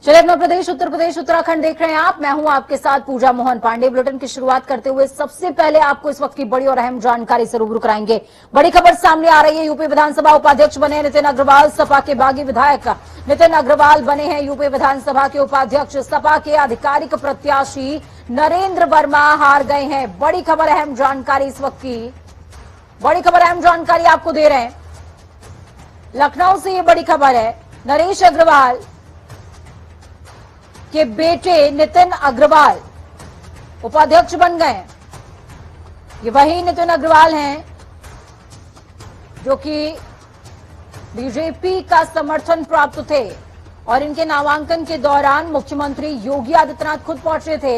चलिए अपना प्रदेश उत्तर प्रदेश उत्तराखंड देख रहे हैं आप। मैं हूं आपके साथ पूजा मोहन पांडे। बुलेटिन की शुरुआत करते हुए सबसे पहले आपको इस वक्त की बड़ी और अहम जानकारी से रूबरू कराएंगे। बड़ी खबर सामने आ रही है। यूपी विधानसभा उपाध्यक्ष बने नितिन अग्रवाल। सपा के बागी विधायक नितिन अग्रवाल बने हैं यूपी विधानसभा के उपाध्यक्ष। सपा के आधिकारिक प्रत्याशी नरेंद्र वर्मा हार गए हैं। बड़ी खबर अहम जानकारी इस वक्त की बड़ी खबर अहम जानकारी आपको दे रहे हैं। लखनऊ से ये बड़ी खबर है। नरेश अग्रवाल के बेटे नितिन अग्रवाल उपाध्यक्ष बन गए। ये वही नितिन अग्रवाल हैं जो कि बीजेपी का समर्थन प्राप्त थे और इनके नामांकन के दौरान मुख्यमंत्री योगी आदित्यनाथ खुद पहुंचे थे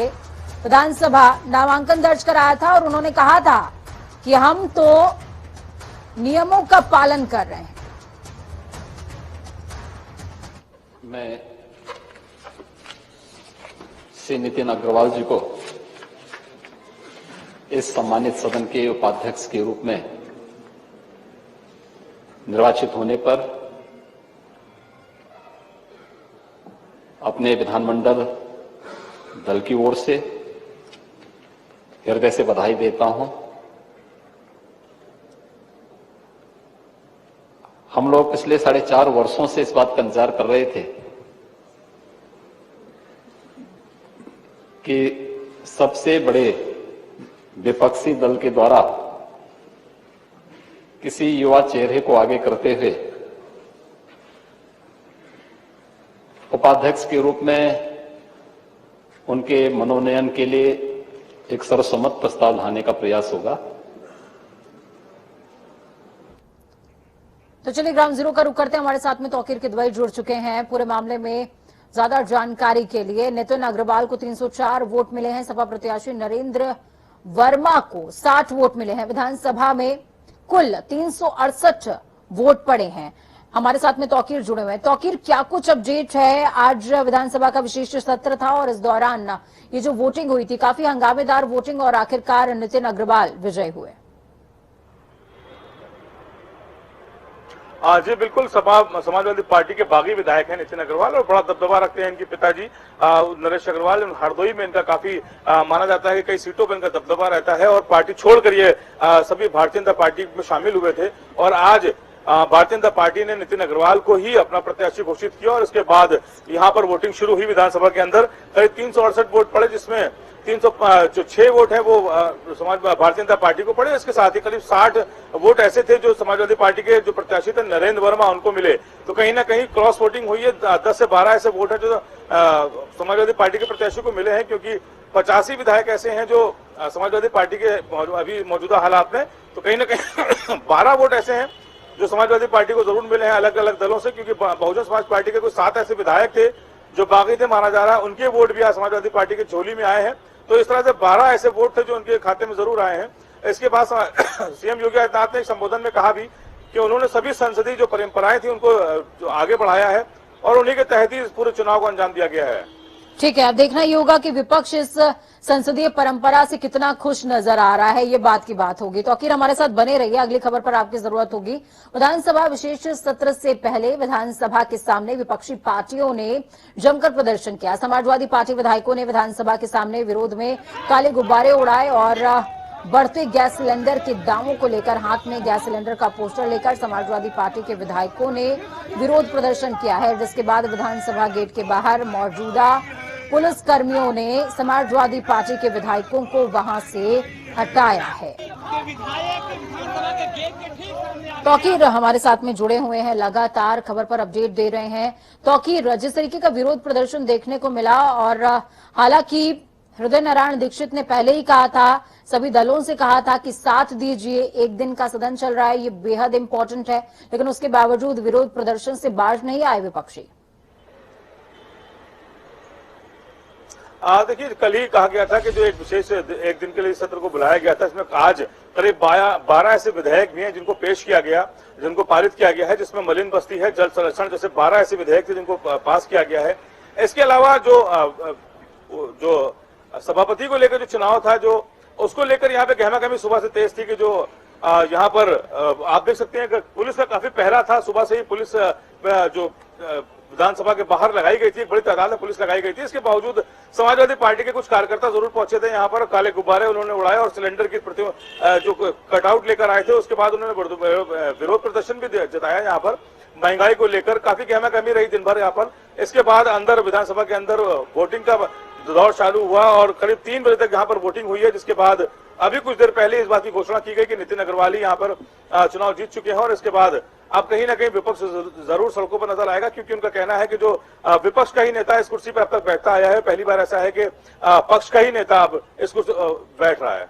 विधानसभा, नामांकन दर्ज कराया था और उन्होंने कहा था कि हम तो नियमों का पालन कर रहे हैं। मैं श्री नितिन अग्रवाल जी को इस सम्मानित सदन के उपाध्यक्ष के रूप में निर्वाचित होने पर अपने विधानमंडल दल की ओर से हृदय से बधाई देता हूं। हम लोग पिछले 4.5 वर्षों से इस बात का इंतजार कर रहे थे कि सबसे बड़े विपक्षी दल के द्वारा किसी युवा चेहरे को आगे करते हुए उपाध्यक्ष के रूप में उनके मनोनयन के लिए एक सर्वसम्मत प्रस्ताव लाने का प्रयास होगा। तो चलिए ग्राउंड जीरो का रुख करते हैं। हमारे साथ में तौकीर किदवई जुड़ चुके हैं पूरे मामले में ज्यादा जानकारी के लिए। नितिन अग्रवाल को 304 वोट मिले हैं। सपा प्रत्याशी नरेंद्र वर्मा को 60 वोट मिले हैं। विधानसभा में कुल 368 वोट पड़े हैं। हमारे साथ में तौकीर जुड़े हुए हैं। तौकीर, क्या कुछ अपडेट है? आज विधानसभा का विशेष सत्र था और इस दौरान ये जो वोटिंग हुई थी, काफी हंगामेदार वोटिंग और आखिरकार नितिन अग्रवाल विजयी हुए। जी बिल्कुल, समाजवादी पार्टी के बागी विधायक हैं नितिन अग्रवाल और बड़ा दबदबा रखते हैं इनके पिताजी नरेश अग्रवाल। हरदोई में इनका काफी माना जाता है कि कई सीटों पर इनका दबदबा रहता है और पार्टी छोड़कर ये सभी भारतीय जनता पार्टी में शामिल हुए थे और आज भारतीय जनता पार्टी ने नितिन अग्रवाल को ही अपना प्रत्याशी घोषित किया और इसके बाद यहाँ पर वोटिंग शुरू हुई। विधानसभा के अंदर करीब 368 वोट पड़े, जिसमें 306 वोट है वो भारतीय जनता पार्टी को पड़े। इसके साथ ही करीब 60 वोट ऐसे थे जो समाजवादी पार्टी के जो प्रत्याशी थे नरेंद्र वर्मा, उनको मिले। तो कहीं ना कहीं क्रॉस वोटिंग हुई है। 10 से 12 ऐसे वोट है जो समाजवादी पार्टी के प्रत्याशी को मिले हैं, क्योंकि 85 विधायक ऐसे हैं जो समाजवादी पार्टी के अभी मौजूदा हालात में। तो कहीं ना कहीं 12 वोट ऐसे हैं जो समाजवादी पार्टी को जरूर मिले हैं अलग अलग दलों से, क्योंकि बहुजन समाज पार्टी के कुछ 7 ऐसे विधायक थे जो बागी थे माना जा रहा है, उनके वोट भी आज समाजवादी पार्टी की झोली में आए हैं। तो इस तरह से 12 ऐसे वोट थे जो उनके खाते में जरूर आए हैं। इसके बाद सीएम योगी आदित्यनाथ ने एक संबोधन में कहा भी कि उन्होंने सभी संसदीय जो परंपराएं थी उनको जो आगे बढ़ाया है और उन्हीं के तहत ही इस पूरे चुनाव को अंजाम दिया गया है। ठीक है, अब देखना ये होगा कि विपक्ष इस संसदीय परंपरा से कितना खुश नजर आ रहा है, ये बात की बात होगी। तो आखिर हमारे साथ बने रहिए, अगली खबर पर आपकी जरूरत होगी। विधानसभा विशेष सत्र से पहले विधानसभा के सामने विपक्षी पार्टियों ने जमकर प्रदर्शन किया। समाजवादी पार्टी विधायकों ने विधानसभा के सामने विरोध में काले गुब्बारे उड़ाए और बढ़ते गैस सिलेंडर के दामों को लेकर हाथ में गैस सिलेंडर का पोस्टर लेकर समाजवादी पार्टी के विधायकों ने विरोध प्रदर्शन किया है, जिसके बाद विधानसभा गेट के बाहर मौजूदा पुलिस कर्मियों ने समाजवादी पार्टी के विधायकों को वहां से हटाया है। तौकीर हमारे साथ में जुड़े हुए हैं, लगातार खबर पर अपडेट दे रहे हैं। तौकीर, जिस तरीके का विरोध प्रदर्शन देखने को मिला और हालांकि हृदय नारायण दीक्षित ने पहले ही कहा था, सभी दलों से कहा था कि साथ दीजिए, एक दिन का सदन चल रहा है, ये बेहद इंपॉर्टेंट है, लेकिन उसके बावजूद विरोध प्रदर्शन से बाज नहीं आए विपक्षी। देखिए, कल ही कहा गया था कि जो एक विशेष एक दिन के लिए सत्र को बुलाया गया था, इसमें आज करीब 12 ऐसे विधेयक भी हैं जिनको पेश किया गया, जिनको पारित किया गया है, जिसमें मलिन बस्ती है, जल संरक्षण जैसे 12 ऐसे विधेयक थे जिनको पास किया गया है। इसके अलावा जो सभापति को लेकर जो चुनाव था, जो उसको लेकर यहाँ पे गहमागहमी सुबह से तेज थी कि जो यहाँ पर आप देख सकते हैं कि पुलिस का काफी पहरा था। सुबह से ही पुलिस जो विधानसभा के बाहर लगाई गई थी, एक बड़ी तादाद में पुलिस लगाई गई थी। इसके बावजूद समाजवादी पार्टी के कुछ कार्यकर्ता जरूर पहुंचे थे यहाँ पर, काले गुब्बारे उन्होंने उड़ाए और सिलेंडर की जो कटआउट लेकर आए थे, उसके बाद उन्होंने विरोध प्रदर्शन भी जताया यहाँ पर। महंगाई को लेकर काफी गहमा गहमी रही दिन भर यहाँ पर। इसके बाद अंदर विधानसभा के अंदर वोटिंग का दौर चालू हुआ और करीब 3 बजे तक यहाँ पर वोटिंग हुई है, जिसके बाद अभी कुछ देर पहले इस बात की घोषणा की गई कि नितिन अग्रवाल यहाँ पर चुनाव जीत चुके हैं। और इसके बाद अब कहीं ना कहीं विपक्ष जरूर सड़कों पर नजर आएगा, क्योंकि उनका कहना है कि जो विपक्ष का ही नेता इस कुर्सी पर अब तक बैठता आया है, पहली बार ऐसा है कि पक्ष का ही नेता अब इस कुर्सी बैठ रहा है।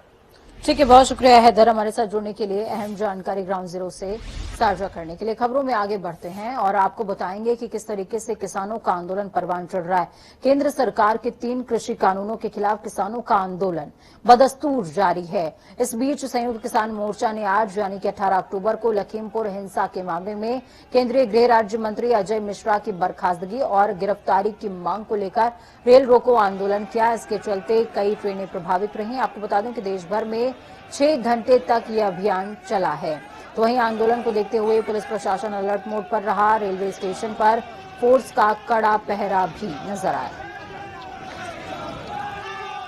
ठीक है, बहुत शुक्रिया हैदर हमारे साथ जुड़ने के लिए, अहम जानकारी ग्राउंड जीरो से साझा करने के लिए। खबरों में आगे बढ़ते हैं और आपको बताएंगे कि किस तरीके से किसानों का आंदोलन परवान चढ़ रहा है। केंद्र सरकार के 3 कृषि कानूनों के खिलाफ किसानों का आंदोलन बदस्तूर जारी है। इस बीच संयुक्त किसान मोर्चा ने आज यानी कि 18 अक्टूबर को लखीमपुर हिंसा के मामले में केंद्रीय गृह राज्य मंत्री अजय मिश्रा की बर्खास्तगी और गिरफ्तारी की मांग को लेकर रेल रोको आंदोलन किया। इसके चलते कई ट्रेनें प्रभावित रही। आपको बता दें कि देश भर में 6 घंटे तक यह अभियान चला है। तो वहीं आंदोलन को देखते हुए पुलिस प्रशासन अलर्ट मोड पर रहा। रेलवे स्टेशन पर फोर्स का कड़ा पहरा भी नजर आया।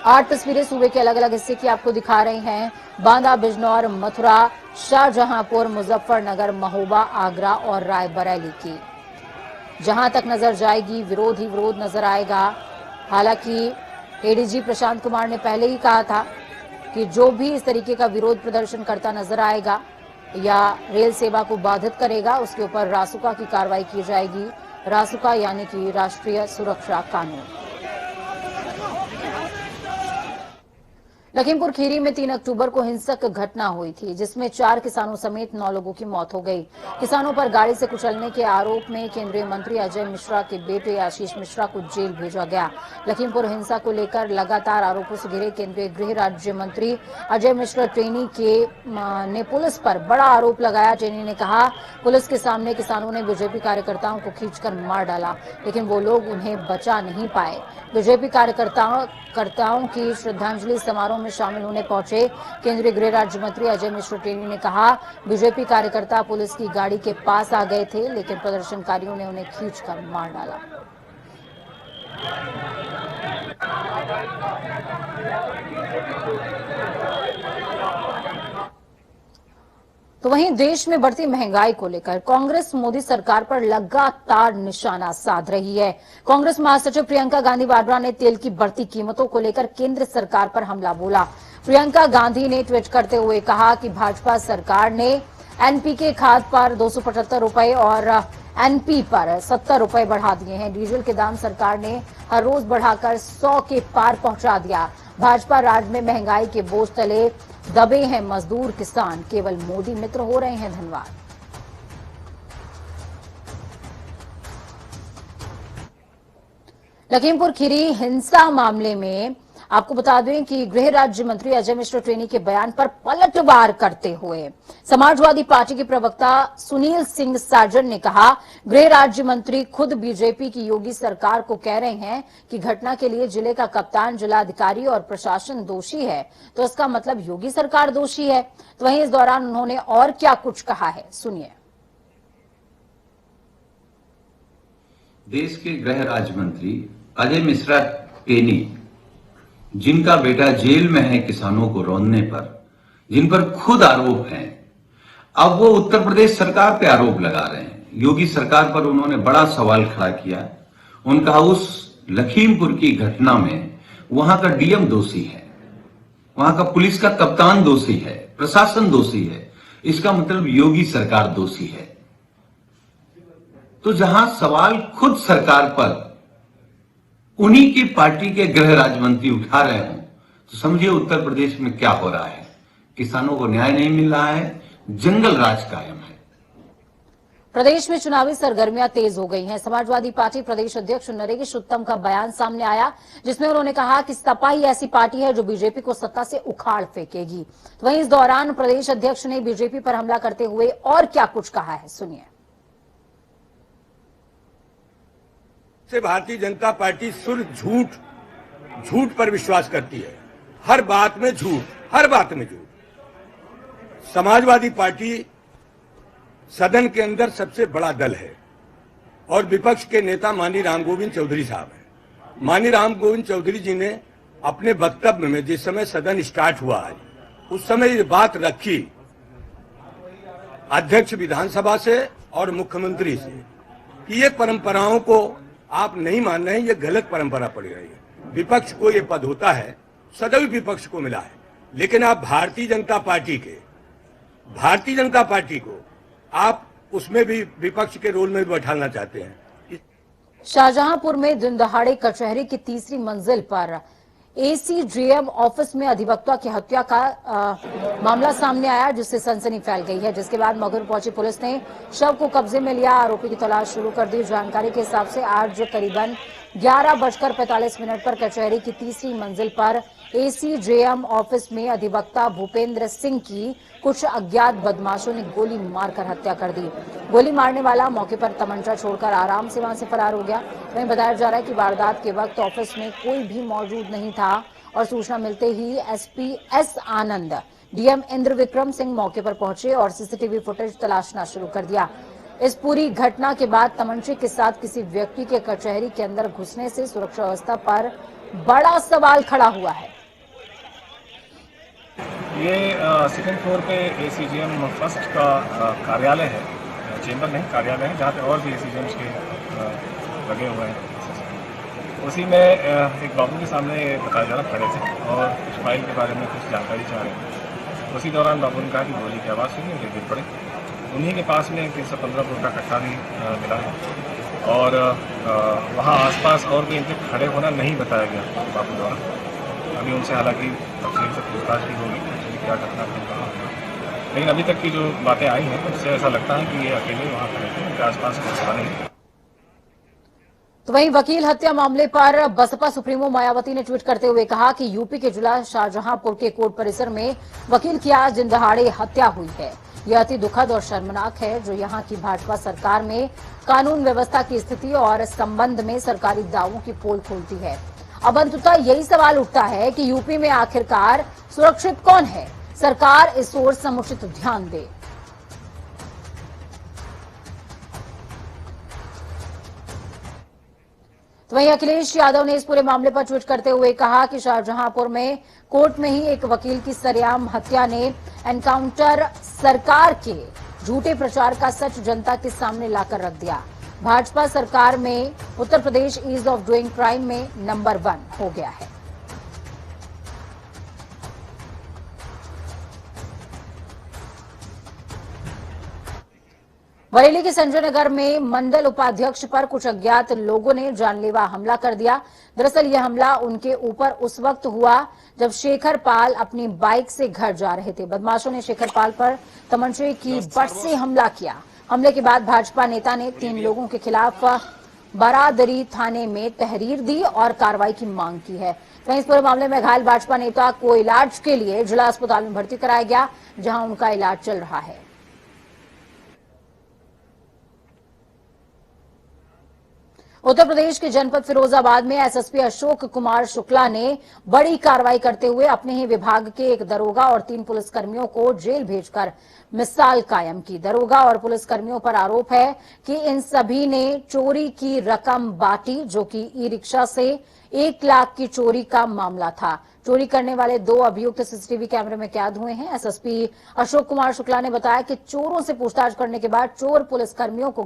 8 तस्वीरें सूबे के अलग अलग हिस्से की आपको दिखा रही हैं। बांदा, बिजनौर, मथुरा, शाहजहांपुर, मुजफ्फरनगर, महोबा, आगरा और रायबरेली की। जहां तक नजर जाएगी विरोध ही विरोध नजर आएगा। हालांकि एडीजी प्रशांत कुमार ने पहले ही कहा था कि जो भी इस तरीके का विरोध प्रदर्शन करता नजर आएगा या रेल सेवा को बाधित करेगा, उसके ऊपर रासुका की कार्रवाई की जाएगी। रासुका यानी कि राष्ट्रीय सुरक्षा कानून। लखीमपुर खीरी में 3 अक्टूबर को हिंसक घटना हुई थी, जिसमें 4 किसानों समेत 9 लोगों की मौत हो गई। किसानों पर गाड़ी से कुचलने के आरोप में केंद्रीय मंत्री अजय मिश्रा के बेटे आशीष मिश्रा को जेल भेजा गया। लखीमपुर हिंसा को लेकर लगातार आरोपों से घिरे केंद्रीय गृह राज्य मंत्री अजय मिश्रा टेनी ने पुलिस पर बड़ा आरोप लगाया। टेनी ने कहा, पुलिस के सामने किसानों ने बीजेपी कार्यकर्ताओं को खींचकर मार डाला, लेकिन वो लोग उन्हें बचा नहीं पाए। बीजेपी कार्यकर्ताओं की श्रद्धांजलि समारोह में शामिल होने पहुंचे केंद्रीय गृह राज्य मंत्री अजय मिश्रा टेनी ने कहा, बीजेपी कार्यकर्ता पुलिस की गाड़ी के पास आ गए थे, लेकिन प्रदर्शनकारियों ने उन्हें खींचकर मार डाला। तो वहीं देश में बढ़ती महंगाई को लेकर कांग्रेस मोदी सरकार पर लगातार निशाना साध रही है। कांग्रेस महासचिव प्रियंका गांधी वाड्रा ने तेल की बढ़ती कीमतों को लेकर केंद्र सरकार पर हमला बोला। प्रियंका गांधी ने ट्वीट करते हुए कहा कि भाजपा सरकार ने एनपीके खाद पर 275 रुपए और एनपी पर 70 रुपए बढ़ा दिए हैं। डीजल के दाम सरकार ने हर रोज बढ़ाकर 100 के पार पहुंचा दिया। भाजपा राज में महंगाई के बोझ तले दबे हैं मजदूर किसान, केवल मोदी मित्र हो रहे हैं धनवान। लखीमपुर खीरी हिंसा मामले में आपको बता दें कि गृह राज्य मंत्री अजय मिश्रा टेनी के बयान पर पलटवार करते हुए समाजवादी पार्टी के प्रवक्ता सुनील सिंह साजन ने कहा, गृह राज्य मंत्री खुद बीजेपी की योगी सरकार को कह रहे हैं कि घटना के लिए जिले का कप्तान, जिलाधिकारी और प्रशासन दोषी है, तो इसका मतलब योगी सरकार दोषी है। तो वहीं इस दौरान उन्होंने और क्या कुछ कहा है, सुनिए। देश के गृह राज्य मंत्री अजय मिश्रा टेनी, जिनका बेटा जेल में है किसानों को रौंदने पर, जिन पर खुद आरोप हैं, अब वो उत्तर प्रदेश सरकार पे आरोप लगा रहे हैं। योगी सरकार पर उन्होंने बड़ा सवाल खड़ा किया। उनका उस लखीमपुर की घटना में वहां का डीएम दोषी है, वहां का पुलिस का कप्तान दोषी है, प्रशासन दोषी है, इसका मतलब योगी सरकार दोषी है। तो जहां सवाल खुद सरकार पर उन्हीं की पार्टी के गृह राज्य मंत्री उठा रहे हों, तो समझिए उत्तर प्रदेश में क्या हो रहा है। किसानों को न्याय नहीं मिल रहा है, जंगल राज कायम है। प्रदेश में चुनावी सरगर्मियां तेज हो गई हैं। समाजवादी पार्टी प्रदेश अध्यक्ष नरेश उत्तम का बयान सामने आया, जिसमें उन्होंने कहा कि सपा ही ऐसी पार्टी है जो बीजेपी को सत्ता से उखाड़ फेंकेगी। तो वहीं इस दौरान प्रदेश अध्यक्ष ने बीजेपी पर हमला करते हुए और क्या कुछ कहा है, सुनिए। से भारतीय जनता पार्टी सिर्फ झूठ पर विश्वास करती है। हर बात में झूठ, हर बात में झूठ। समाजवादी पार्टी सदन के अंदर सबसे बड़ा दल है। और विपक्ष के नेता माननीय राम गोविंद चौधरी साहब हैं। माननीय राम गोविंद चौधरी जी ने अपने वक्तव्य में जिस समय सदन स्टार्ट हुआ आज, उस समय ये बात रखी अध्यक्ष विधानसभा से और मुख्यमंत्री से कि ये परंपराओं को आप नहीं मान रहे हैं, ये गलत परंपरा पड़ी रही है। विपक्ष को ये पद होता है, सदैव विपक्ष को मिला है, लेकिन आप भारतीय जनता पार्टी को आप उसमें भी विपक्ष के रोल में भी बैठाना चाहते हैं। शाहजहांपुर में दिन दहाड़े कचहरी की तीसरी मंजिल पर एसीजेएम ऑफिस में अधिवक्ता की हत्या का मामला सामने आया, जिससे सनसनी फैल गई है। जिसके बाद मौके पर पहुंची पुलिस ने शव को कब्जे में लिया, आरोपी की तलाश शुरू कर दी। जानकारी के हिसाब से आज करीबन 11:45 पर कचहरी की तीसरी मंजिल पर एसीजेएम ऑफिस में अधिवक्ता भूपेंद्र सिंह की कुछ अज्ञात बदमाशों ने गोली मारकर हत्या कर दी। गोली मारने वाला मौके पर तमंचा छोड़कर आराम से वहां से फरार हो गया। वहीं बताया जा रहा है कि वारदात के वक्त ऑफिस में कोई भी मौजूद नहीं था और सूचना मिलते ही एसपी एस आनंद, डीएम इंद्र विक्रम सिंह मौके पर पहुंचे और सीसीटीवी फुटेज तलाशना शुरू कर दिया। इस पूरी घटना के बाद तमंचे के साथ किसी व्यक्ति के कचहरी के अंदर घुसने से सुरक्षा व्यवस्था पर बड़ा सवाल खड़ा हुआ है। ये सेकंड फ्लोर पे एसीजेएम फर्स्ट का कार्यालय है, चेंबर नहीं कार्यालय है, जहाँ पे और भी एसीजेएम के लगे हुए हैं। उसी में एक बाबू के सामने बताया जा रहा खड़े थे और कुछ फाइल के बारे में कुछ जानकारी चाह रहे थे। उसी दौरान बाबू ने कहा कि गोली की आवाज़ सुनी और गिर पड़े। उन्हीं के पास में 315 बोर का कट्टा भी मिला है और वहाँ आसपास और भी इनके खड़े होना नहीं बताया गया बाबू द्वारा। अभी उनसे हालांकि तफसील से पूछताछ भी होगी क्या घटना थी, कहाँ हुआ, लेकिन अभी तक की जो बातें आई हैं उससे ऐसा लगता है कि ये अकेले वहाँ खड़े थे, उनके आसपास कोई था नहीं। तो वहीं वकील हत्या मामले पर बसपा सुप्रीमो मायावती ने ट्वीट करते हुए कहा कि यूपी के जिला शाहजहांपुर के कोर्ट परिसर में वकील की आज दिन दहाड़े हत्या हुई है। यह अति दुखद और शर्मनाक है, जो यहाँ की भाजपा सरकार में कानून व्यवस्था की स्थिति और संबंध में सरकारी दावों की पोल खोलती है। अब अंततः यही सवाल उठता है कि यूपी में आखिरकार सुरक्षित कौन है? सरकार इस ओर समुचित ध्यान दे। तो वहीं अखिलेश यादव ने इस पूरे मामले पर ट्वीट करते हुए कहा कि शाहजहांपुर में कोर्ट में ही एक वकील की सरेआम हत्या ने एनकाउंटर सरकार के झूठे प्रचार का सच जनता के सामने लाकर रख दिया। भाजपा सरकार में Uttar Pradesh ease of doing crime में नंबर 1 हो गया है। बरेली के संजय नगर में मंडल उपाध्यक्ष पर कुछ अज्ञात लोगों ने जानलेवा हमला कर दिया। दरअसल यह हमला उनके ऊपर उस वक्त हुआ जब शेखर पाल अपनी बाइक से घर जा रहे थे। बदमाशों ने शेखर पाल पर तमंचे की बट से हमला किया। हमले के बाद भाजपा नेता ने 3 लोगों के खिलाफ बरादरी थाने में तहरीर दी और कार्रवाई की मांग की है। वहीं इस पूरे मामले में घायल भाजपा नेता को इलाज के लिए जिला अस्पताल में भर्ती कराया गया, जहां उनका इलाज चल रहा है। उत्तर प्रदेश के जनपद फिरोजाबाद में एसएसपी अशोक कुमार शुक्ला ने बड़ी कार्रवाई करते हुए अपने ही विभाग के एक दरोगा और 3 पुलिसकर्मियों को जेल भेजकर मिसाल कायम की। दरोगा और पुलिसकर्मियों पर आरोप है कि इन सभी ने चोरी की रकम बांटी, जो कि ई रिक्शा से 1 लाख की चोरी का मामला था। चोरी करने वाले 2 अभियुक्त सीसीटीवी कैमरे में कैद हुए हैं। एसएसपी अशोक कुमार शुक्ला ने बताया कि चोरों से पूछताछ करने के बाद पुलिसकर्मियों को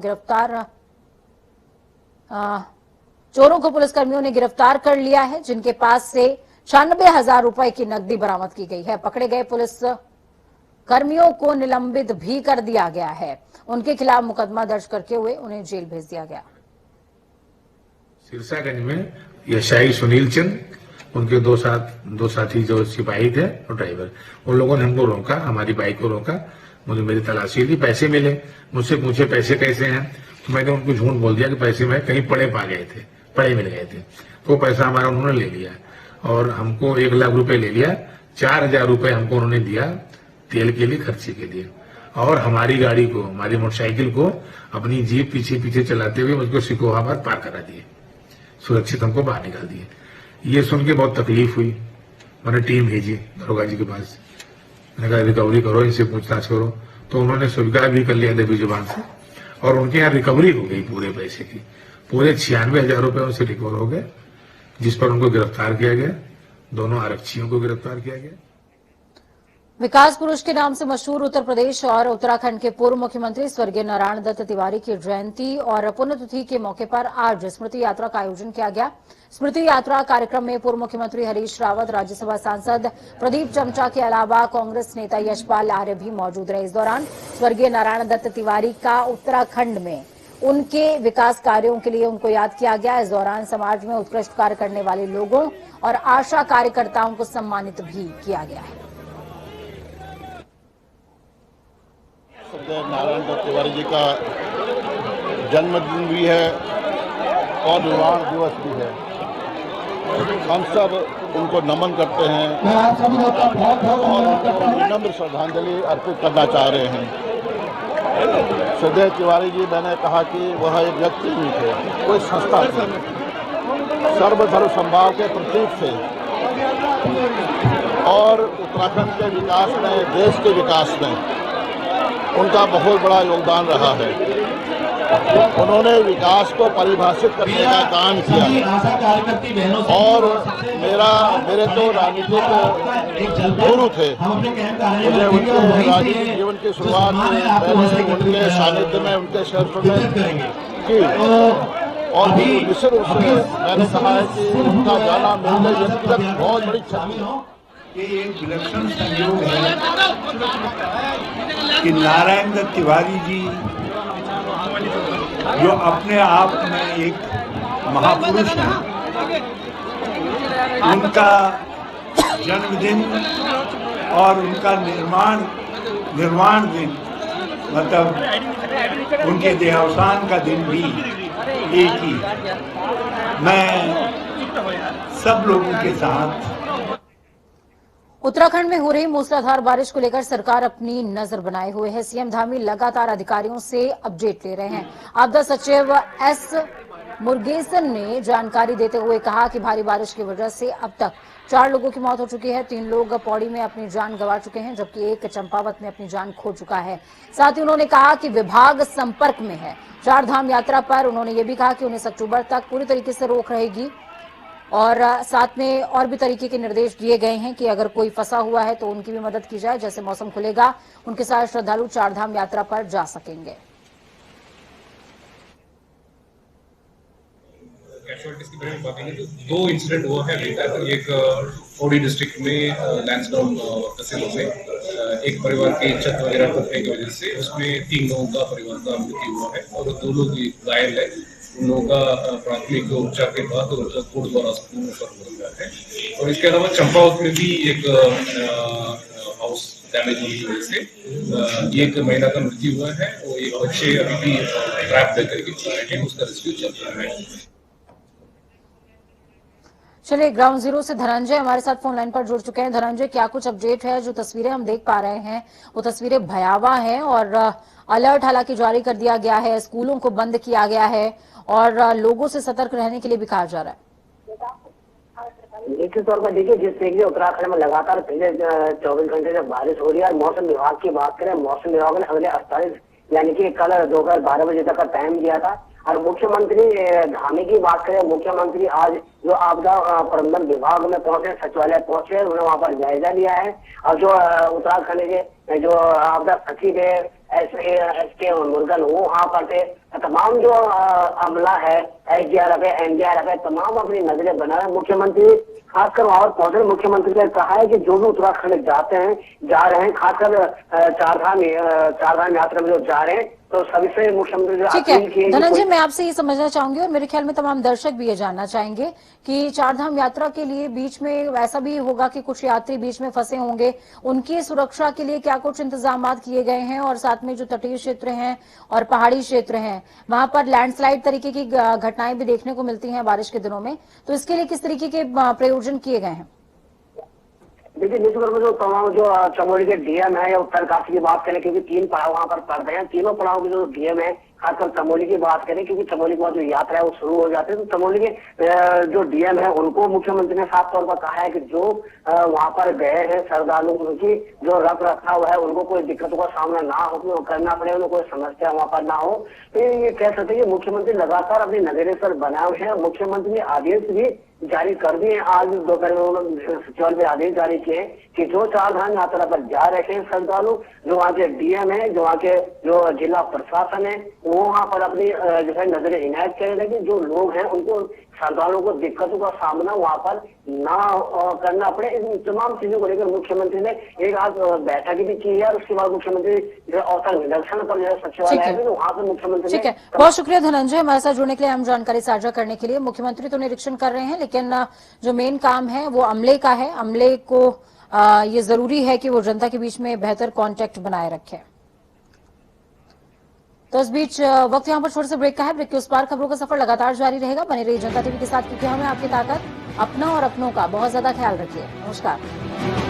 पुलिसकर्मियों ने गिरफ्तार कर लिया है, जिनके पास से 96,000 रुपए की नकदी बरामद की गई है। पकड़े गए पुलिस कर्मियों को निलंबित भी कर दिया गया है। उनके खिलाफ मुकदमा दर्ज करके हुए उन्हें जेल भेज दिया गया। सिरसागंज में यशाई सुनील चंद, उनके दो साथी जो सिपाही थे और ड्राइवर, उन लोगों ने हमको रोका, हमारी बाइक को रोका, मुझे मेरी तलाशी ली, पैसे मिले। मुझसे पूछे पैसे कैसे हैं, तो मैंने उनको झूठ बोल दिया कि पैसे मैं कहीं पड़े मिल गए थे। तो पैसा हमारा उन्होंने ले लिया और हमको 1 लाख रुपए ले लिया। 4,000 रुपए हमको उन्होंने दिया तेल के लिए, खर्चे के लिए, और हमारी गाड़ी को, हमारी मोटरसाइकिल को अपनी जीप पीछे चलाते हुए मुझको सिकोहाबाद पार करा दिए, सुरक्षित हमको बाहर निकाल दिए। ये सुन के बहुत तकलीफ हुई। मैंने टीम भेजी दरोगा जी के पास, मैंने कहा रिकवरी करो, इनसे पूछताछ करो। तो उन्होंने स्वीकार भी कर लिया दबी जुबान से और उनके यहाँ रिकवरी हो गई पूरे पैसे की, पूरे 96,000 रुपए उनसे रिकवर हो गए, जिस पर उनको गिरफ्तार किया गया। दोनों आरक्षियों को गिरफ्तार किया गया। विकास पुरुष के नाम से मशहूर उत्तर प्रदेश और उत्तराखंड के पूर्व मुख्यमंत्री स्वर्गीय नारायण दत्त तिवारी की जयंती और पुण्यतिथि के मौके पर आज स्मृति यात्रा का आयोजन किया गया। स्मृति यात्रा कार्यक्रम में पूर्व मुख्यमंत्री हरीश रावत, राज्यसभा सांसद प्रदीप चमचा के अलावा कांग्रेस नेता यशपाल आर्य भी मौजूद रहे। इस दौरान स्वर्गीय नारायण दत्त तिवारी का उत्तराखंड में उनके विकास कार्यों के लिए उनको याद किया गया। इस दौरान समाज में उत्कृष्ट कार्य करने वाले लोगों और आशा कार्यकर्ताओं को सम्मानित भी किया गया है। नारायण दत्त तिवारी जी का जन्मदिन भी है और निर्वाण दिवस भी है। हम सब उनको नमन करते हैं और उनको विनम्र श्रद्धांजलि अर्पित करना चाह रहे हैं। श्रद्धेय तिवारी जी, मैंने कहा कि वह एक व्यक्ति नहीं थे, कोई संस्था थे, सर्वधर्म समभाव के प्रतीक थे और उत्तराखंड के विकास में, देश के विकास में उनका बहुत बड़ा योगदान रहा है। उन्होंने विकास को परिभाषित करने का काम किया और मेरे तो राजनीतिक गुरु थे। मुझे उनके राजनीतिक जीवन की शुरुआत मैंने उनके सानिध्य में, उनके शहर में की और निश्चित रूप से मैंने कहा है कि उनका जाना मेरे लिए व्यक्तिगत बहुत बड़ी क्षति है। ये एक विलक्षण संयोग है कि नारायण दत्त तिवारी जी जो अपने आप में एक महापुरुष हैं, उनका जन्मदिन और उनका निर्वाण दिन, मतलब उनके देहावसान का दिन भी एक ही। मैं सब लोगों के साथ उत्तराखंड में हो रही मूसलाधार बारिश को लेकर सरकार अपनी नजर बनाए हुए है। सीएम धामी लगातार अधिकारियों से अपडेट ले रहे हैं। आपदा सचिव एस मुरुगेसन ने जानकारी देते हुए कहा कि भारी बारिश की वजह से अब तक 4 लोगों की मौत हो चुकी है, 3 लोग पौड़ी में अपनी जान गंवा चुके हैं, जबकि एक चंपावत में अपनी जान खो चुका है। साथ ही उन्होंने कहा कि विभाग संपर्क में है। 4 धाम यात्रा पर उन्होंने ये भी कहा कि 19 अक्टूबर तक पूरी तरीके से रोक रहेगी और साथ में और भी तरीके के निर्देश दिए गए हैं कि अगर कोई फंसा हुआ है तो उनकी भी मदद की जाए। जैसे मौसम खुलेगा उनके साथ श्रद्धालु 4 धाम यात्रा पर जा सकेंगे। कैजुअलिटीज की बारे में बात करेंगे तो 2 इंसिडेंट हुआ है अभी तक। एक पौड़ी डिस्ट्रिक्ट में लैंसडाउन तहसीलों में एक परिवार की छत वगैरह टूटने की वजह से उसमें 3 लोगों का परिवार का मृत्यु हुआ है और 2 लोग घायल है। उन लोगों का प्राथमिक उपचार के बाद उनका कोटद्वार अस्पताल में रेफर हो गया है। और इसके अलावा चंपावत में भी एक हाउस डैमेज होने की वजह से एक महिला का मृत्यु हुआ है और एक बच्चे अभी भी ट्रैप करके उसका रेस्क्यू चल रहा है। चलिए, ग्राउंड जीरो से धनंजय हमारे साथ फोन लाइन पर जुड़ चुके हैं। धनंजय, क्या कुछ अपडेट है? जो तस्वीरें हम देख पा रहे हैं वो तस्वीरें भयावह हैं और अलर्ट हालांकि जारी कर दिया गया है, स्कूलों को बंद किया गया है और लोगों से सतर्क रहने के लिए भी कहा जा रहा है। निश्चित तौर पर देखिए, जिस तरीके से उत्तराखंड में लगातार पिछले 24 घंटे से बारिश हो रही है और मौसम विभाग की बात करें, मौसम विभाग ने अगले 48 यानी कि कल दोपहर 12 बजे तक का टाइम दिया था। और मुख्यमंत्री धामी की बात करें, मुख्यमंत्री आज जो आपदा प्रबंधन विभाग में पहुंचे, सचिवालय पहुंचे, उन्होंने वहां पर जायजा लिया है। और जो उत्तराखंड के जो आपदा सचिव है एस.के. मुरुगन, वो वहां पर थे। तमाम जो अमला है, एसडीआरएफ है, एनडीआरएफ है, तमाम अपनी नजरें बना रहे। मुख्यमंत्री खासकर वहां पर पहुंचे। मुख्यमंत्री ने कहा है कि जो भी उत्तराखंड जा रहे हैं, खासकर चारधाम यात्रा में जो जा रहे हैं, तो सभी से मुख्यमंत्री ठीक है। धनंजय, मैं आपसे ये समझना चाहूंगी और मेरे ख्याल में तमाम दर्शक भी ये जानना चाहेंगे कि चारधाम यात्रा के लिए बीच में ऐसा भी होगा कि कुछ यात्री बीच में फंसे होंगे, उनकी सुरक्षा के लिए क्या कुछ इंतजाम किए गए हैं? और साथ में जो तटीय क्षेत्र हैं और पहाड़ी क्षेत्र हैं, वहां पर लैंडस्लाइड तरीके की घटनाएं भी देखने को मिलती हैं बारिश के दिनों में, तो इसके लिए किस तरीके के प्रयोजन किए गए हैं? देखिए, निश्चित रूप में जो तमाम जो चमोली के डीएम है या उत्तरकाशी की बात करें, क्योंकि 3 पड़ाव वहां पर पड़ते हैं, तीनों पड़ाव के जो डीएम है, खासकर चमोली की बात करें, क्योंकि चमोली के बाद जो यात्रा है वो शुरू हो जाती है, तो चमोली के जो डीएम है उनको मुख्यमंत्री ने साफ तौर पर कहा है कि जो वहां पर गए हैं श्रद्धालु, उनकी जो रख रखाव है उनको कोई दिक्कतों का सामना ना हो करना पड़े, उनको कोई समस्या वहां पर ना हो। तो ये कह सकते हैं कि मुख्यमंत्री लगातार अपने नजरे पर बनाए हुए हैं। मुख्यमंत्री ने आदेश भी जारी कर दिए। आज दोपहर में सचिवालय में आदेश जारी किए कि जो चारधाम यात्रा पर जा रहे हैं श्रद्धालु, जो वहाँ के डीएम है, जो वहाँ के जो जिला प्रशासन है, वो वहाँ पर अपनी जो है नजरें इनायत करें कि जो लोग हैं उनको श्रद्धालुओं को दिक्कतों का सामना वहाँ पर ना करना पड़े। इन तमाम चीजों को लेकर मुख्यमंत्री ने एक आज बैठक भी की है और उसके बाद मुख्यमंत्री जो औसत निरीक्षण पर जो है सचिवालय है तो वहाँ पर मुख्यमंत्री ठीक है। बहुत शुक्रिया धनंजय, हमारे साथ जुड़ने के लिए, हम जानकारी साझा करने के लिए। मुख्यमंत्री तो निरीक्षण कर रहे हैं, लेकिन जो मेन काम है वो अमले का है। अमले को ये जरूरी है कि वो जनता के बीच में बेहतर कांटेक्ट बनाए रखे। तो इस बीच वक्त यहाँ पर छोटे से ब्रेक का है। ब्रेक के उस पार खबरों का सफर लगातार जारी रहेगा। बने रहिए जनता टीवी के साथ, क्योंकि हमें आपकी ताकत, अपना और अपनों का बहुत ज्यादा ख्याल रखिए। नमस्कार।